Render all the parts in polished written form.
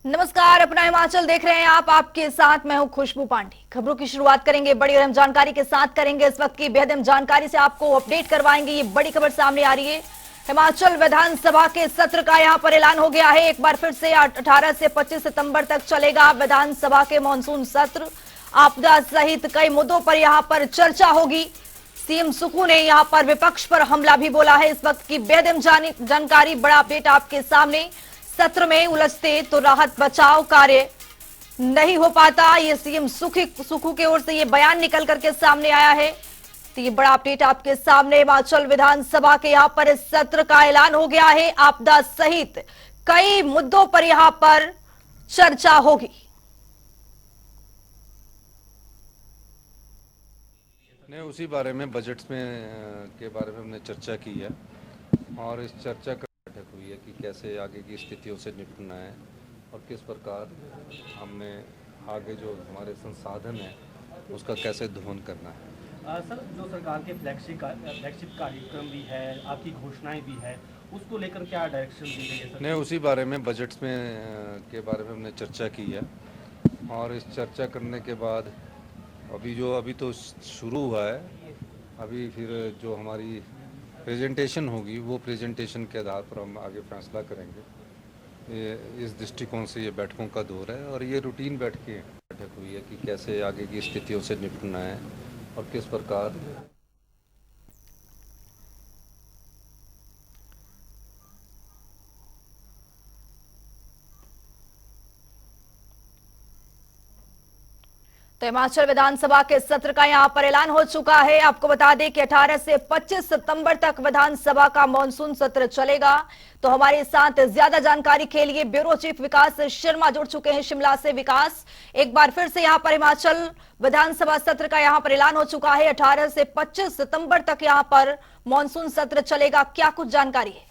नमस्कार, अपना हिमाचल देख रहे हैं आप। आपके साथ मैं हूं खुशबू पांडे। खबरों की शुरुआत करेंगे बड़ी अहम जानकारी के साथ करेंगे। इस वक्त की बेहद अहम जानकारी से आपको अपडेट करवाएंगे। ये बड़ी खबर सामने आ रही है। हिमाचल विधानसभा के सत्र का यहां पर ऐलान हो गया है। एक बार फिर से 18 से 25 सितंबर तक चलेगा विधानसभा के मानसून सत्र। आपदा सहित कई मुद्दों पर यहां पर चर्चा होगी। सीएम सुक्खू ने यहां पर विपक्ष पर हमला भी बोला है। इस वक्त की बेहद अहम जानकारी, बड़ा अपडेट आपके सामने। सत्र में उलझते तो राहत बचाव कार्य नहीं हो पाता। ये सीएम सुक्खू की ओर से ये बयान निकल करके सामने आया है। तो ये बड़ा अपडेट आपके सामने। हिमाचल विधानसभा के यहां पर इस सत्र का ऐलान हो गया है। आपदा सहित कई मुद्दों पर यहां पर चर्चा होगी। ने उसी बारे में बजट्स में के बारे में हमने चर्चा की है और इस चर्चा का बैठक हुई है कि कैसे आगे की स्थितियों से निपटना है और किस प्रकार हमने आगे जो हमारे संसाधन है उसका कैसे दोहन करना है। सर, जो सरकार के फ्लैगशिप कार्यक्रम भी है, आपकी घोषणाएं भी है, उसको लेकर क्या डायरेक्शन दी गई है सर? ने उसी बारे में बजट्स में के बारे में हमने चर्चा की है और इस चर्चा करने के बाद अभी तो शुरू हुआ है। अभी फिर जो हमारी प्रेजेंटेशन होगी वो प्रेजेंटेशन के आधार पर हम आगे फैसला करेंगे। इस दृष्टिकोण से ये बैठकों का दौर है और ये रूटीन बैठक हुई है कि कैसे आगे की स्थितियों से निपटना है और किस प्रकार तो हिमाचल विधानसभा के सत्र का यहां पर ऐलान हो चुका है। आपको बता दें कि 18 से 25 सितंबर तक विधानसभा का मानसून सत्र चलेगा। तो हमारे साथ ज्यादा जानकारी के लिए ब्यूरो चीफ विकास शर्मा जुड़ चुके हैं शिमला से। विकास, एक बार फिर से यहां पर हिमाचल विधानसभा सत्र का यहां पर ऐलान हो चुका है। 18 से 25 सितंबर तक यहां पर मानसून सत्र चलेगा। क्या कुछ जानकारी है?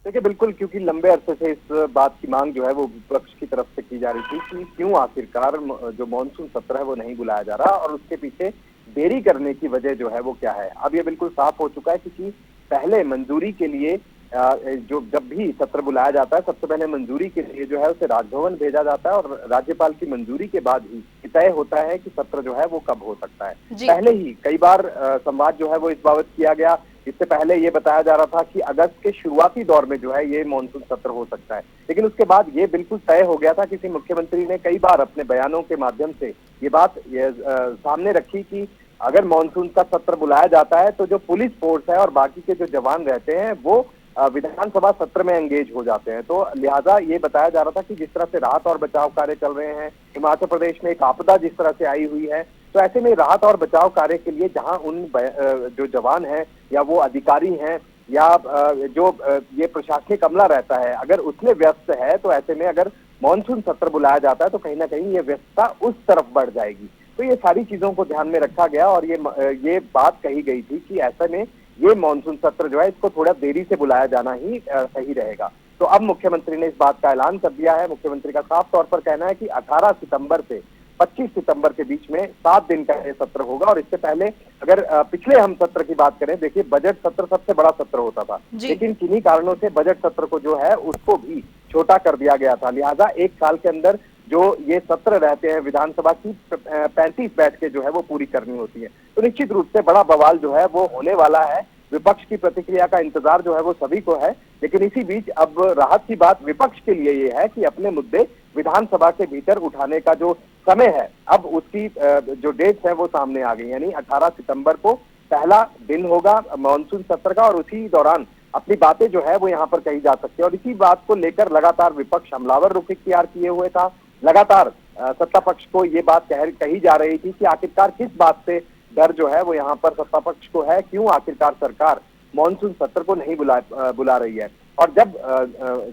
देखिए, बिल्कुल, क्योंकि लंबे अरसे से इस बात की मांग जो है वो विपक्ष की तरफ से की जा रही थी कि क्यों आखिरकार जो मानसून सत्र है वो नहीं बुलाया जा रहा और उसके पीछे देरी करने की वजह जो है वो क्या है। अब ये बिल्कुल साफ हो चुका है क्योंकि पहले मंजूरी के लिए जो जब भी सत्र बुलाया जाता है सबसे पहले मंजूरी के लिए जो है उसे राजभवन भेजा जाता है और राज्यपाल की मंजूरी के बाद ही तय होता है कि सत्र जो है वो कब हो सकता है। पहले ही कई बार संवाद जो है वो इस बाबत किया गया। इससे पहले ये बताया जा रहा था कि अगस्त के शुरुआती दौर में जो है ये मानसून सत्र हो सकता है, लेकिन उसके बाद ये बिल्कुल तय हो गया था। किसी मुख्यमंत्री ने कई बार अपने बयानों के माध्यम से ये बात सामने रखी कि अगर मानसून का सत्र बुलाया जाता है तो जो पुलिस फोर्स है और बाकी के जो जवान रहते हैं वो विधानसभा सत्र में एंगेज हो जाते हैं। तो लिहाजा ये बताया जा रहा था कि जिस तरह से राहत और बचाव कार्य चल रहे हैं, हिमाचल प्रदेश में एक आपदा जिस तरह से आई हुई है, तो ऐसे में राहत और बचाव कार्य के लिए जहां उन जो जवान हैं या वो अधिकारी हैं या जो ये प्रशासनिक अमला रहता है, अगर उसमें व्यस्त है तो ऐसे में अगर मानसून सत्र बुलाया जाता है तो कहीं ना कहीं ये व्यस्तता उस तरफ बढ़ जाएगी। तो ये सारी चीजों को ध्यान में रखा गया और ये बात कही गई थी कि ऐसे में ये मानसून सत्र जो है इसको थोड़ा देरी से बुलाया जाना ही सही रहेगा। तो अब मुख्यमंत्री ने इस बात का ऐलान कर दिया है। मुख्यमंत्री का साफ तौर पर कहना है कि 18 सितंबर से 25 सितंबर के बीच में 7 दिन का ये सत्र होगा। और इससे पहले अगर पिछले हम सत्र की बात करें, देखिए बजट सत्र सबसे बड़ा सत्र होता था, लेकिन किन्हीं कारणों से बजट सत्र को जो है उसको भी छोटा कर दिया गया था। लिहाजा एक साल के अंदर जो ये सत्र रहते हैं विधानसभा की 35 बैठकें जो है वो पूरी करनी होती है। तो निश्चित रूप से बड़ा बवाल जो है वो होने वाला है। विपक्ष की प्रतिक्रिया का इंतजार जो है वो सभी को है, लेकिन इसी बीच अब राहत की बात विपक्ष के लिए ये है कि अपने मुद्दे विधानसभा के भीतर उठाने का जो समय है अब उसकी जो डेट्स है वो सामने आ गई। यानी 18 सितंबर को पहला दिन होगा मानसून सत्र का और उसी दौरान अपनी बातें जो है वो यहाँ पर कही जा सकती है। और इसी बात को लेकर लगातार विपक्ष हमलावर रुख इख्तियार किए हुए था। लगातार सत्ता पक्ष को ये बात कही जा रही थी कि आखिरकार किस बात से डर जो है वो यहाँ पर सत्ता पक्ष को है, क्यों आखिरकार सरकार मानसून सत्र को नहीं बुला रही है। और जब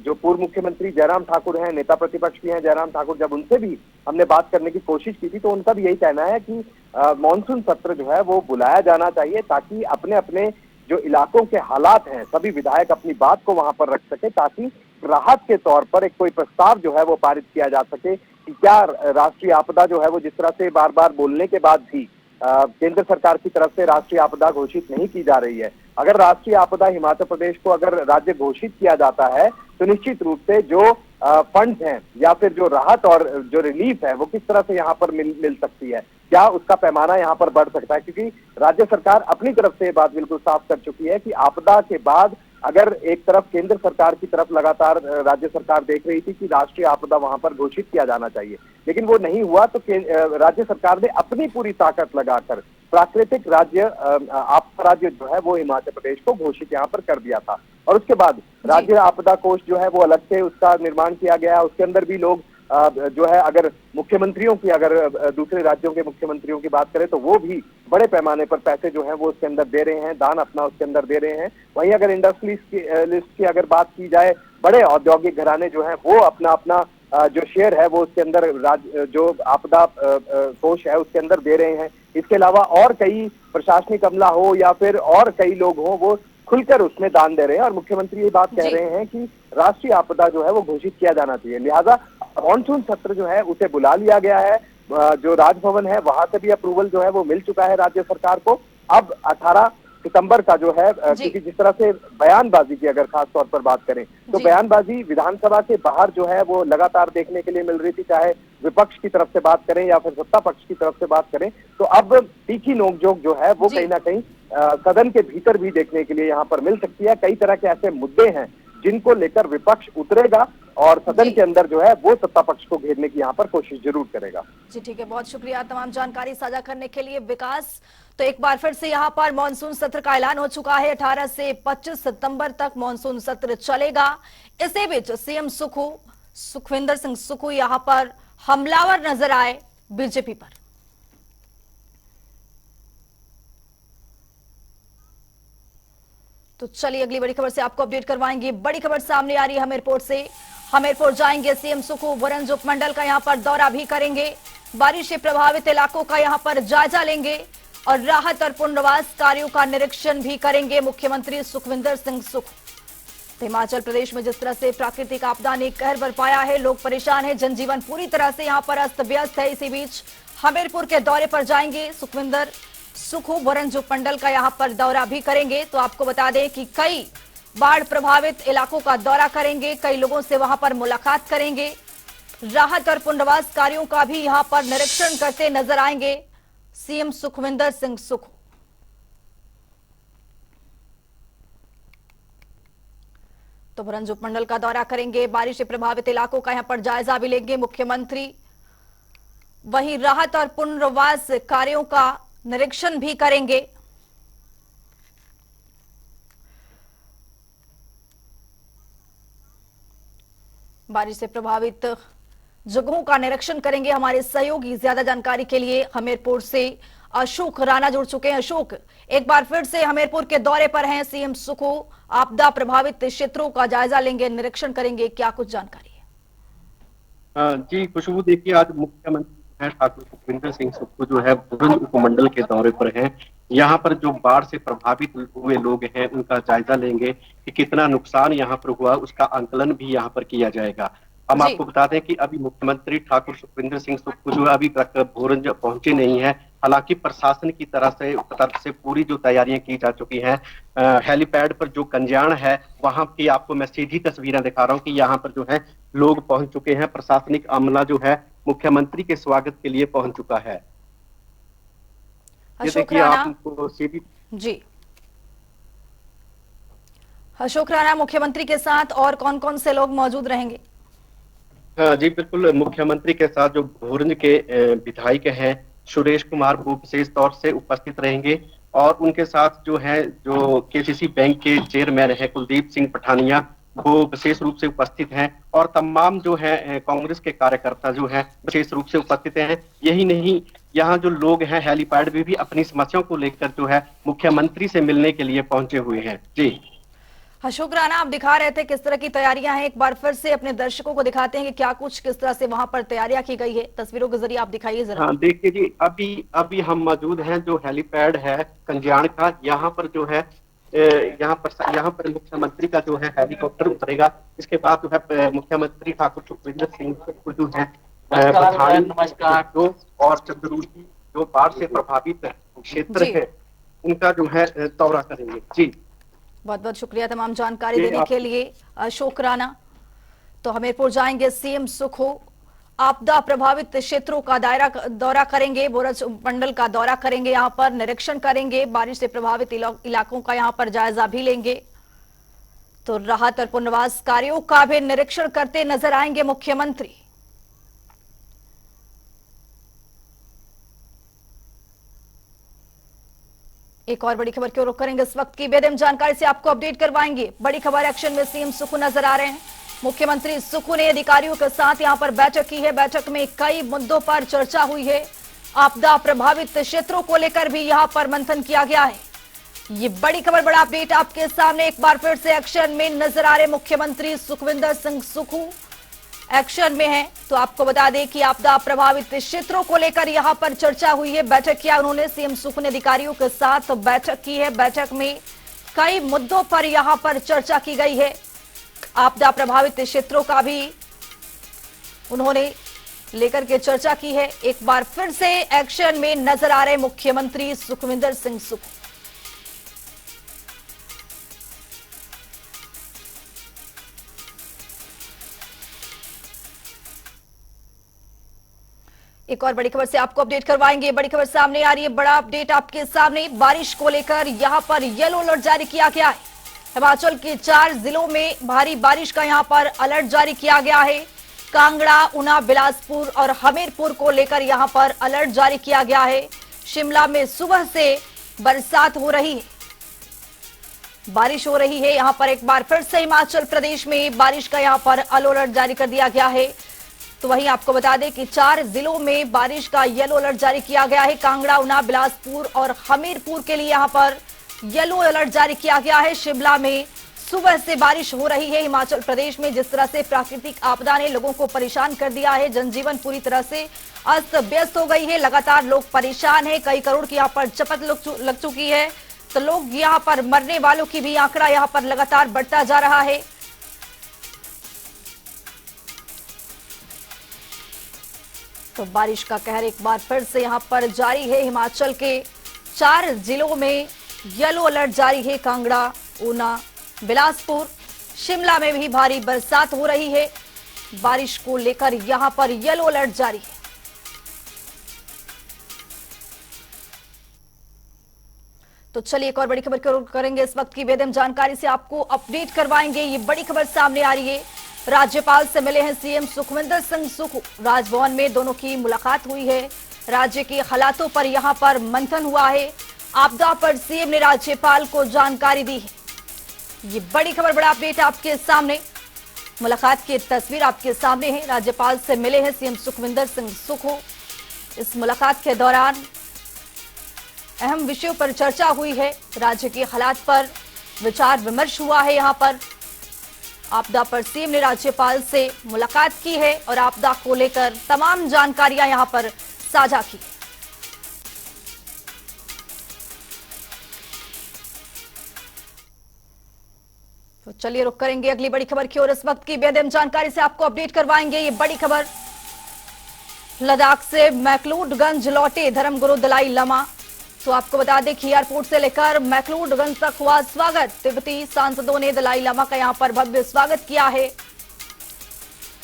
जो पूर्व मुख्यमंत्री जयराम ठाकुर हैं, नेता प्रतिपक्ष भी हैं जयराम ठाकुर, जब उनसे भी हमने बात करने की कोशिश की थी तो उनका भी यही कहना है कि मानसून सत्र जो है वो बुलाया जाना चाहिए ताकि अपने अपने जो इलाकों के हालात हैं सभी विधायक अपनी बात को वहां पर रख सके, ताकि राहत के तौर पर एक कोई प्रस्ताव जो है वो पारित किया जा सके कि क्या राष्ट्रीय आपदा जो है वो जिस तरह से बार बार बोलने के बाद भी केंद्र सरकार की तरफ से राष्ट्रीय आपदा घोषित नहीं की जा रही है। अगर राष्ट्रीय आपदा हिमाचल प्रदेश को अगर राज्य घोषित किया जाता है तो निश्चित रूप से जो फंड्स हैं या फिर जो राहत और जो रिलीफ है वो किस तरह से यहाँ पर मिल सकती है, क्या उसका पैमाना यहाँ पर बढ़ सकता है, क्योंकि राज्य सरकार अपनी तरफ से ये बात बिल्कुल साफ कर चुकी है कि आपदा के बाद अगर एक तरफ केंद्र सरकार की तरफ लगातार राज्य सरकार देख रही थी कि राष्ट्रीय आपदा वहां पर घोषित किया जाना चाहिए, लेकिन वो नहीं हुआ, तो राज्य सरकार ने अपनी पूरी ताकत लगाकर प्राकृतिक राज्य आपदा राज्य जो है वो हिमाचल प्रदेश को घोषित यहाँ पर कर दिया था। और उसके बाद राज्य आपदा कोष जो है वो अलग से उसका निर्माण किया गया, उसके अंदर भी लोग जो है, अगर मुख्यमंत्रियों की, अगर दूसरे राज्यों के मुख्यमंत्रियों की बात करें तो वो भी बड़े पैमाने पर पैसे जो है वो उसके अंदर दे रहे हैं, दान अपना उसके अंदर दे रहे हैं। वहीं अगर इंडस्ट्रियलिस्ट की अगर बात की जाए, बड़े औद्योगिक घराने जो हैं वो अपना अपना जो शेयर है वो उसके अंदर जो आपदा कोष है उसके अंदर दे रहे हैं। इसके अलावा और कई प्रशासनिक अमला हो या फिर और कई लोग हो, वो खुलकर उसमें दान दे रहे हैं और मुख्यमंत्री ये बात कह रहे हैं कि राष्ट्रीय आपदा जो है वो घोषित किया जाना चाहिए। लिहाजा मानसून सत्र जो है उसे बुला लिया गया है, जो राजभवन है वहां से भी अप्रूवल जो है वो मिल चुका है राज्य सरकार को। अब 18 सितंबर का जो है, क्योंकि जिस तरह से बयानबाजी की अगर खास तौर पर बात करें तो बयानबाजी विधानसभा के बाहर जो है वो लगातार देखने के लिए मिल रही थी, चाहे विपक्ष की तरफ से बात करें या फिर सत्ता पक्ष की तरफ से बात करें, तो अब तीखी नोकझोंक जो है वो कहीं ना कहीं सदन के भीतर भी देखने के लिए यहाँ पर मिल सकती है। कई तरह के ऐसे मुद्दे हैं जिनको लेकर विपक्ष उतरेगा और सदन के अंदर जो है वो सत्ता पक्ष को घेरने की यहाँ पर कोशिश जरूर करेगा। जी ठीक है, बहुत शुक्रिया तमाम जानकारी साझा करने के लिए विकास। तो एक बार फिर से यहाँ पर मानसून सत्र का ऐलान हो चुका है, 18 से 25 सितंबर तक मानसून सत्र चलेगा। इसी बीच सीएम सुखविंदर सिंह सुक्खू यहाँ पर हमलावर नजर आए बीजेपी पर। तो चलिए अगली बड़ी खबर से आपको अपडेट करवाएंगे। बड़ी खबर सामने आ रही है हमीरपुर से। हमीरपुर जाएंगे सीएम सुक्खू, वरंज उपमंडल का यहां पर दौरा भी करेंगे, बारिश से प्रभावित इलाकों का यहां पर जायजा लेंगे और राहत और पुनर्वास कार्यों का निरीक्षण भी करेंगे मुख्यमंत्री सुखविंदर सिंह सुक्खू। हिमाचल प्रदेश में जिस तरह से प्राकृतिक आपदा ने कहर बरपाया है, लोग परेशान हैं, जनजीवन पूरी तरह से यहां पर अस्त व्यस्त है। इसी बीच हमीरपुर के दौरे पर जाएंगे सुखविंदर सुक्खू, वरंज उपमंडल का यहां पर दौरा भी करेंगे। तो आपको बता दें कि कई बाढ़ प्रभावित इलाकों का दौरा करेंगे, कई लोगों से वहां पर मुलाकात करेंगे, राहत और पुनर्वास कार्यों का भी यहां पर निरीक्षण करते नजर आएंगे सीएम सुखविंदर सिंह सुक्खू। तो वरंज उपमंडल का दौरा करेंगे, बारिश से प्रभावित इलाकों का यहां पर जायजा भी लेंगे मुख्यमंत्री, वहीं राहत और पुनर्वास कार्यों का निरीक्षण भी करेंगे। बारिश से प्रभावित जगहों का निरीक्षण करेंगे हमारे सहयोगी। ज्यादा जानकारी के लिए हमीरपुर से अशोक राणा जुड़ चुके हैं। अशोक, एक बार फिर से हमीरपुर के दौरे पर हैं सीएम सुक्खू, आपदा प्रभावित क्षेत्रों का जायजा लेंगे, निरीक्षण करेंगे, क्या कुछ जानकारी है? जी खुशबू, देखिए आज मुख्यमंत्री ठाकुर सुखविंदर सिंह सुक्खू जो है वरंज उपमंडल के दौरे पर हैं। यहाँ पर जो बाढ़ से प्रभावित हुए लोग हैं उनका जायजा लेंगे कि कितना नुकसान यहाँ पर हुआ, उसका आंकलन भी यहाँ पर किया जाएगा। हम आपको बता दें कि अभी मुख्यमंत्री ठाकुर सुखविंदर सिंह सुक्खू जो अभी तक भोरंज पहुंचे नहीं है। हालांकि प्रशासन की तरफ से पूरी जो तैयारियां की जा चुकी हैं, हेलीपैड पर जो कंजाण है वहां की आपको मैं सीधी तस्वीरें दिखा रहा हूं कि यहाँ पर जो है लोग पहुंच चुके हैं, प्रशासनिक अमला जो है मुख्यमंत्री के स्वागत के लिए पहुंच चुका है। ये देखिए आपको सीधी जी। अशोक राणा, मुख्यमंत्री के साथ और कौन कौन से लोग मौजूद रहेंगे? जी बिल्कुल, मुख्यमंत्री के साथ जो भोरंज के विधायक हैं सुरेश कुमार वो विशेष तौर से उपस्थित रहेंगे और उनके साथ जो है जो केसीसी बैंक के चेयरमैन है कुलदीप सिंह पठानिया वो विशेष रूप से उपस्थित हैं और तमाम जो है कांग्रेस के कार्यकर्ता जो हैं विशेष रूप से उपस्थित हैं। यही नहीं, यहाँ जो लोग हैं हेलीपैड में भी अपनी समस्याओं को लेकर जो है मुख्यमंत्री से मिलने के लिए पहुंचे हुए हैं। जी अशोक राणा, आप दिखा रहे थे किस तरह की तैयारियां हैं, एक बार फिर से अपने दर्शकों को दिखाते हैं कि क्या कुछ किस तरह से वहां पर तैयारियां की गई है, तस्वीरों के जरिए आप दिखाइए जरा। हाँ देखिए जी, अभी हम मौजूद हैं जो हेलीपैड है कंजाण का, यहाँ पर जो है यहाँ पर मुख्यमंत्री का जो है हेलीकॉप्टर उतरेगा। इसके बाद जो है मुख्यमंत्री ठाकुर सुखविंदर सिंह को जो है नमस्कार और चंद्रूरी जो बाढ़ से प्रभावित क्षेत्र है उनका जो है दौरा करेंगे। जी बहुत बहुत शुक्रिया तमाम जानकारी देने के लिए अशोक राणा। तो हमीरपुर जाएंगे सीएम सुखू, आपदा प्रभावित क्षेत्रों का दौरा करेंगे, बोरज मंडल का दौरा करेंगे, यहां पर निरीक्षण करेंगे, बारिश से प्रभावित इलाकों का यहां पर जायजा भी लेंगे। तो राहत और पुनर्वास कार्यों का भी निरीक्षण करते नजर आएंगे मुख्यमंत्री। एक और बड़ी खबर की ओर रुख करेंगे, इस वक्त की बेदम जानकारी से आपको अपडेट करवाएंगे। बड़ी खबर, एक्शन में सीएम सुखू नजर आ रहे हैं। मुख्यमंत्री सुखू ने अधिकारियों के साथ यहां पर बैठक की है। बैठक में कई मुद्दों पर चर्चा हुई है। आपदा प्रभावित क्षेत्रों को लेकर भी यहां पर मंथन किया गया है। ये बड़ी खबर, बड़ा अपडेट आपके सामने। एक बार फिर से एक्शन में नजर आ रहे मुख्यमंत्री सुखविंदर सिंह सुखू एक्शन में है। तो आपको बता दें कि आपदा प्रभावित क्षेत्रों को लेकर यहां पर चर्चा हुई है, बैठक किया उन्होंने। सीएम सुखू ने अधिकारियों के साथ बैठक की है। बैठक में कई मुद्दों पर यहां पर चर्चा की गई है। आपदा प्रभावित क्षेत्रों का भी उन्होंने लेकर के चर्चा की है। एक बार फिर से एक्शन में नजर आ रहे मुख्यमंत्री सुखविंदर सिंह सुखू। एक और बड़ी खबर से आपको अपडेट करवाएंगे। बड़ी खबर सामने आ रही है, बड़ा अपडेट आपके सामने। बारिश को लेकर यहां पर येलो अलर्ट जारी किया गया है। हिमाचल के 4 जिलों में भारी बारिश का यहां पर अलर्ट जारी किया गया है। कांगड़ा, ऊना, बिलासपुर और हमीरपुर को लेकर यहां पर अलर्ट जारी किया गया है। शिमला में सुबह से बरसात हो रही है, बारिश हो रही है। यहां पर एक बार फिर से हिमाचल प्रदेश में बारिश का यहां पर येलो अलर्ट जारी कर दिया गया है। तो वहीं आपको बता दें कि 4 जिलों में बारिश का येलो अलर्ट जारी किया गया है। कांगड़ा, ऊना, बिलासपुर और हमीरपुर के लिए यहां पर येलो अलर्ट जारी किया गया है। शिमला में सुबह से बारिश हो रही है। हिमाचल प्रदेश में जिस तरह से प्राकृतिक आपदा ने लोगों को परेशान कर दिया है, जनजीवन पूरी तरह से अस्त व्यस्त हो गई है। लगातार लोग परेशान हैं। कई करोड़ की यहां पर चपत लग चुकी है। तो लोग यहां पर मरने वालों की भी आंकड़ा यहां पर लगातार बढ़ता जा रहा है। तो बारिश का कहर एक बार फिर से यहां पर जारी है। हिमाचल के 4 जिलों में येलो अलर्ट जारी है। कांगड़ा, ऊना, बिलासपुर, शिमला में भी भारी बरसात हो रही है। बारिश को लेकर यहां पर येलो अलर्ट जारी है। तो चलिए एक और बड़ी खबर करेंगे। इस वक्त की बेदम जानकारी से आपको अपडेट करवाएंगे। ये बड़ी खबर सामने आ रही है। राज्यपाल से मिले हैं सीएम सुखविंदर सिंह सुखू। राजभवन में दोनों की मुलाकात हुई है। राज्य के हालातों पर यहां पर मंथन हुआ है। आपदा पर सीएम ने राज्यपाल को जानकारी दी है। ये बड़ी खबर, बड़ा अपडेट आपके सामने। मुलाकात की तस्वीर आपके सामने है। राज्यपाल से मिले हैं सीएम सुखविंदर सिंह सुखू। इस मुलाकात के दौरान अहम विषयों पर चर्चा हुई है। राज्य के हालात पर विचार विमर्श हुआ है। यहां पर आपदा पर सीएम ने राज्यपाल से मुलाकात की है और आपदा को लेकर तमाम जानकारियां यहां पर साझा की। तो चलिए रुक करेंगे अगली बड़ी खबर की ओर। इस वक्त की बेदम जानकारी से आपको अपडेट करवाएंगे। ये बड़ी खबर, लद्दाख से मैक्लोडगंज लौटे धर्मगुरु दलाई लामा। तो आपको बता दें कि एयरपोर्ट से लेकर मैक्लोडगंज तक हुआ स्वागत। तिब्बती सांसदों ने दलाई लामा का यहां पर भव्य स्वागत किया है।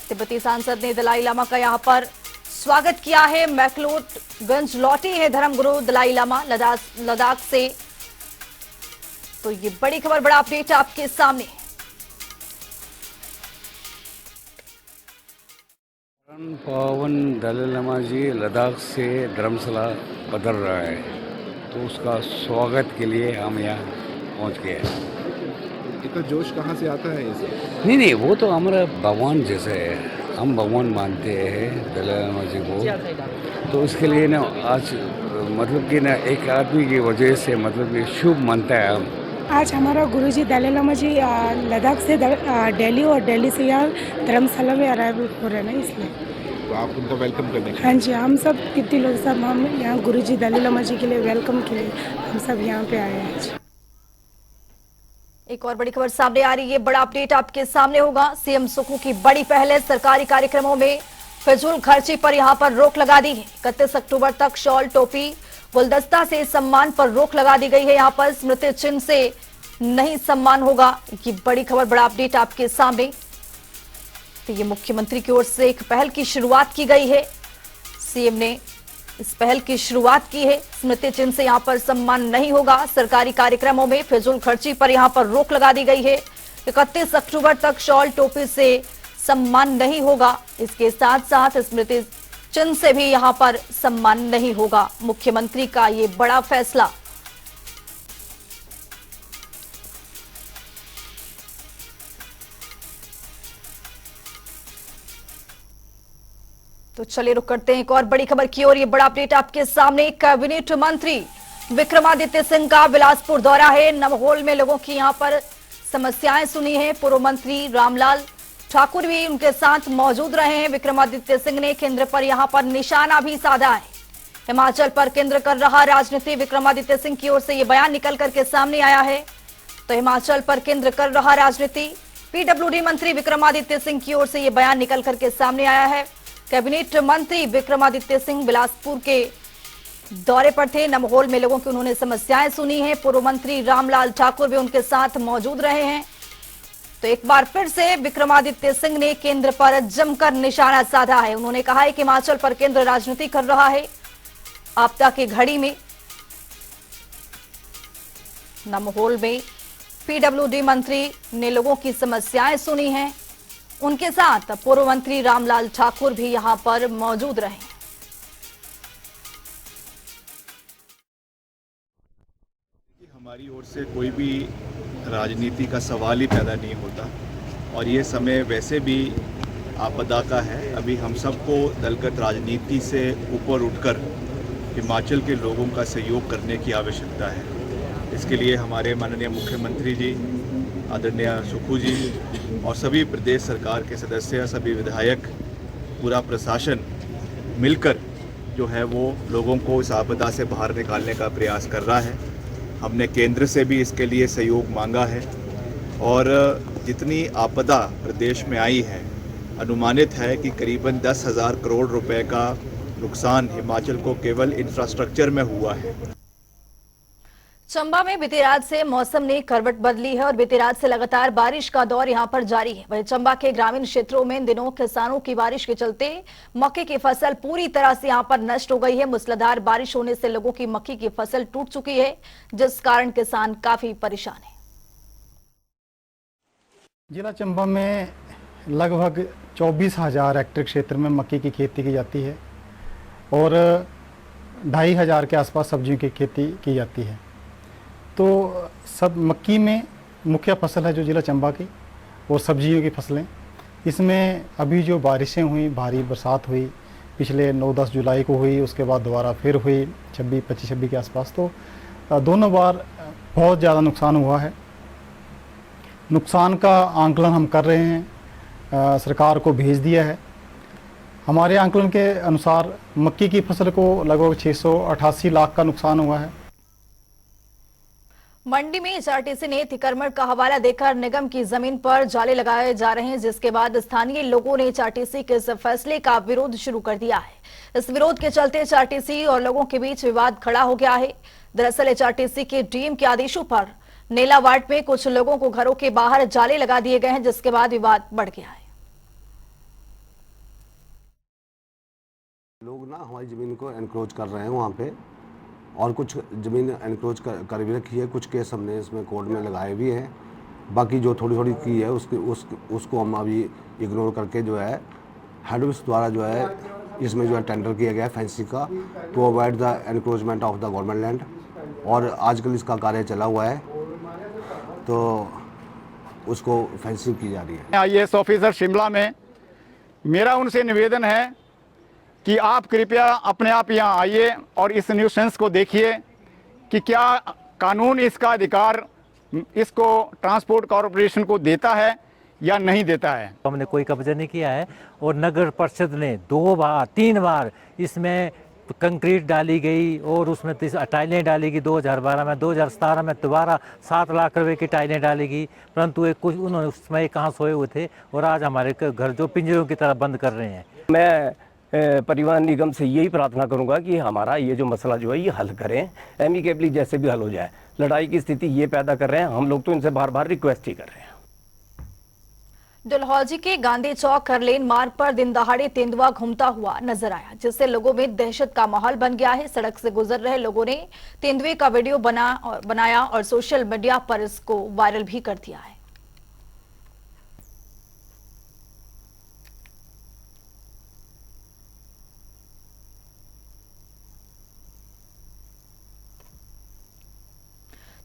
तिब्बती सांसद ने दलाई लामा का यहां पर स्वागत किया है। मैक्लोडगंज लौटे हैं धर्मगुरु दलाई लामा लद्दाख से। तो ये बड़ी खबर, बड़ा अपडेट आपके सामने। पावन दलाई लामा जी लद्दाख से धर्मशाला पधार रहा है, तो उसका स्वागत के लिए हम यहाँ पहुँच गए हैं। इतना जोश कहाँ से आता है इसे? नहीं, वो तो हमारा भगवान जैसे है। हम भगवान मानते हैं दलाई लामा जी को। तो उसके लिए ना आज मतलब कि ना एक आदमी की वजह से मतलब कि शुभ मानता है हम। आज हमारा गुरुजी दलाई लामा जी लद्दाख से दिल्ली और दिल्ली से यहाँ धर्मशाला में अराइव हो रहे हैं ना, इसलिए तो आप उनका वेलकम करने? हाँ जी, हम सब कितने लोग सब हम यहाँ गुरुजी दलाई लामा जी के लिए वेलकम के लिए हम सब यहाँ पे आए हैं। एक और बड़ी खबर सामने आ रही है। बड़ा अपडेट आपके सामने होगा। सीएम सुखू की बड़ी पहल है। सरकारी कार्यक्रमों में फिजूल खर्ची पर यहां पर रोक लगा दी है। 31 अक्टूबर तक शॉल, टोपी, गुलदस्ता से सम्मान पर रोक लगा दी गई है। यहां पर स्मृति चिन्ह से नहीं सम्मान होगा। ये बड़ी खबर, बड़ा अपडेट आपके सामने। तो ये मुख्यमंत्री की ओर से एक पहल की शुरुआत की गई है। सीएम ने इस पहल की शुरुआत की है। स्मृति चिन्ह से यहाँ पर सम्मान नहीं होगा। सरकारी कार्यक्रमों में फिजूल खर्ची पर यहाँ पर रोक लगा दी गई है। 31 अक्टूबर तक शॉल टोपी से सम्मान नहीं होगा। इसके साथ साथ स्मृति चिन्ह से भी यहाँ पर सम्मान नहीं होगा। मुख्यमंत्री का ये बड़ा फैसला। तो चलिए रुक करते हैं एक और बड़ी खबर की ओर। ये बड़ा अपडेट आपके सामने। कैबिनेट मंत्री विक्रमादित्य सिंह का बिलासपुर दौरा है। नमहोल में लोगों की यहां पर समस्याएं सुनी है। पूर्व मंत्री रामलाल ठाकुर भी उनके साथ मौजूद रहे हैं। विक्रमादित्य सिंह ने केंद्र पर यहां पर निशाना भी साधा है। हिमाचल पर केंद्र कर रहा राजनीति, विक्रमादित्य सिंह की ओर से यह बयान निकल करके सामने आया है। तो हिमाचल पर केंद्र कर रहा राजनीति, पीडब्ल्यूडी मंत्री विक्रमादित्य सिंह की ओर से यह बयान निकल करके सामने आया है। कैबिनेट मंत्री विक्रमादित्य सिंह बिलासपुर के दौरे पर थे। नमहोल में लोगों की उन्होंने समस्याएं सुनी हैं। पूर्व मंत्री रामलाल ठाकुर भी उनके साथ मौजूद रहे हैं। तो एक बार फिर से विक्रमादित्य सिंह ने केंद्र पर जमकर निशाना साधा है। उन्होंने कहा है कि हिमाचल पर केंद्र राजनीति कर रहा है। आपदा की घड़ी में नमहोल में पीडब्ल्यूडी मंत्री ने लोगों की समस्याएं सुनी हैं। उनके साथ पूर्व मंत्री रामलाल ठाकुर भी यहां पर मौजूद रहे। हमारी ओर से कोई भी राजनीति का सवाल ही पैदा नहीं होता और ये समय वैसे भी आपदा का है। अभी हम सबको दलगत राजनीति से ऊपर उठकर हिमाचल के लोगों का सहयोग करने की आवश्यकता है। इसके लिए हमारे माननीय मुख्यमंत्री जी, आदरणीय सुक्खू जी और सभी प्रदेश सरकार के सदस्य, सभी विधायक, पूरा प्रशासन मिलकर जो है वो लोगों को इस आपदा से बाहर निकालने का प्रयास कर रहा है। हमने केंद्र से भी इसके लिए सहयोग मांगा है और जितनी आपदा प्रदेश में आई है, अनुमानित है कि करीबन 10,000 करोड़ रुपए का नुकसान हिमाचल को केवल इंफ्रास्ट्रक्चर में हुआ है। चंबा में बीती रात से मौसम ने करवट बदली है और बीती रात से लगातार बारिश का दौर यहां पर जारी है। वहीं चंबा के ग्रामीण क्षेत्रों में इन दिनों किसानों की बारिश के चलते मक्के की फसल पूरी तरह से यहां पर नष्ट हो गई है। मूसलाधार बारिश होने से लोगों की मक्की की फसल टूट चुकी है, जिस कारण किसान काफी परेशान है। जिला चंबा में लगभग 24,000 हेक्टेयर क्षेत्र में मक्की की खेती की जाती है और 2,500 के आसपास सब्जियों की खेती की जाती है। तो सब मक्की में मुख्य फसल है जो जिला चंबा की, और सब्जियों की फसलें। इसमें अभी जो बारिशें हुई, भारी बरसात हुई, पिछले 9-10 जुलाई को हुई, उसके बाद दोबारा फिर हुई 25-26 के आसपास, तो दोनों बार बहुत ज़्यादा नुकसान हुआ है। नुकसान का आंकलन हम कर रहे हैं, सरकार को भेज दिया है। हमारे आंकलन के अनुसार मक्की की फसल को लगभग 688 लाख का नुकसान हुआ है। मंडी में एचआरटीसी ने अतिक्रमण का हवाला देकर निगम की जमीन पर जाले लगाए जा रहे हैं, जिसके बाद स्थानीय लोगों ने एचआरटीसी के इस फैसले का विरोध शुरू कर दिया है। इस विरोध के चलते एचआरटीसी और लोगों के बीच विवाद खड़ा हो गया है। दरअसल एचआरटीसी के डीएम के आदेशों पर नेला वार्ड में कुछ लोगों को घरों के बाहर जाले लगा दिए गए हैं, जिसके बाद विवाद बढ़ गया है। लोग ना हमारी ज़मीन को एनक्रोच कर रहे हैं वहाँ पे, और कुछ ज़मीन एनक्रोच कर भी रखी है। कुछ केस हमने इसमें कोर्ट में लगाए भी हैं। बाकी जो थोड़ी थोड़ी की है उसको हम अभी इग्नोर करके जो है हेड ऑफिस द्वारा जो है इसमें जो है टेंडर किया गया है फेंसिंग का, to avoid the encroachment of the government land, और आजकल इसका कार्य चला हुआ है तो उसको फेंसिंग की जा रही है। आईएएस ऑफिसर शिमला में मेरा उनसे निवेदन है कि आप कृपया अपने आप यहाँ आइए और इस न्यूसेंस को देखिए कि क्या कानून इसका अधिकार इसको ट्रांसपोर्ट कॉर्पोरेशन को देता है या नहीं देता है। हमने कोई कब्जा नहीं किया है और नगर परिषद ने 2-3 बार इसमें कंक्रीट डाली गई और उसमें टाइलें डाली गई 2012 में, 2017 में दोबारा 7 लाख रुपए की टाइलें डाली गई, परंतु एक कुछ उन्होंने उसमें कहाँ सोए हुए थे और आज हमारे घर जो पिंजरों की तरह बंद कर रहे हैं। मैं परिवहन निगम से यही प्रार्थना करूंगा कि हमारा ये जो मसला जो है ये हल करें, एमिकेबली जैसे भी हल हो जाए। लड़ाई की स्थिति ये पैदा कर रहे हैं, हम लोग तो इनसे बार बार रिक्वेस्ट ही कर रहे हैं। डलहौजी के गांधी चौक करलेन मार्ग पर दिन दहाड़े तेंदुआ घूमता हुआ नजर आया, जिससे लोगों में दहशत का माहौल बन गया है। सड़क से गुजर रहे लोगों ने तेंदुए का वीडियो बनाया और सोशल मीडिया पर इसको वायरल भी कर दिया है।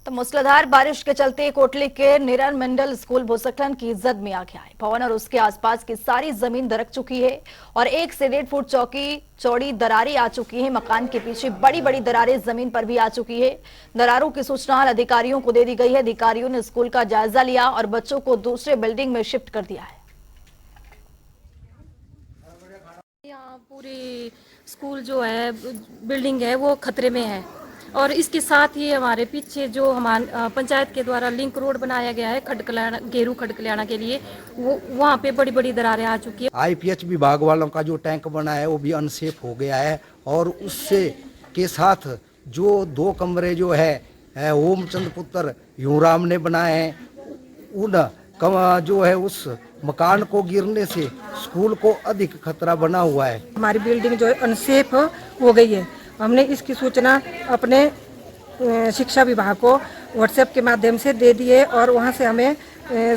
तो मूसलाधार बारिश के चलते कोटली के निरन मंडल स्कूल भूस्खलन की जद में आ गया है। भवन और उसके आसपास की सारी जमीन दरक चुकी है और 1 से 1.5 फुट चौड़ी दरारें आ चुकी है। मकान के पीछे बड़ी बड़ी दरारें जमीन पर भी आ चुकी है। दरारों की सूचना अधिकारियों को दे दी गई है। अधिकारियों ने स्कूल का जायजा लिया और बच्चों को दूसरे बिल्डिंग में शिफ्ट कर दिया है। यहाँ पूरी स्कूल जो है बिल्डिंग है वो खतरे में है और इसके साथ ही हमारे पीछे जो हमारे पंचायत के द्वारा लिंक रोड बनाया गया है खड़कल्याण गेरू खड़कल्याणा के लिए, वो वहाँ पे बड़ी बड़ी दरारें आ चुकी है। IPH विभाग वालों का जो टैंक बना है वो भी अनसेफ हो गया है और उससे के साथ जो 2 कमरे जो है ओमचंद पुत्र यूराम ने बनाए हैं, उन जो है उस मकान को गिरने से स्कूल को अधिक खतरा बना हुआ है। हमारी बिल्डिंग जो है अनसेफ हो गई है। हमने इसकी सूचना अपने शिक्षा विभाग को व्हाट्सएप के माध्यम से दे दी है और वहाँ से हमें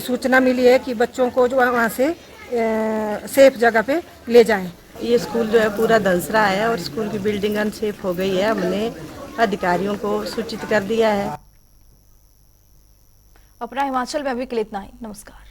सूचना मिली है कि बच्चों को जो वहाँ से सेफ जगह पे ले जाएं। ये स्कूल जो है पूरा धंस रहा है और स्कूल की बिल्डिंग अनसेफ हो गई है। हमने अधिकारियों को सूचित कर दिया है। अपना हिमाचल में अभी के लिए इतना ही। नमस्कार।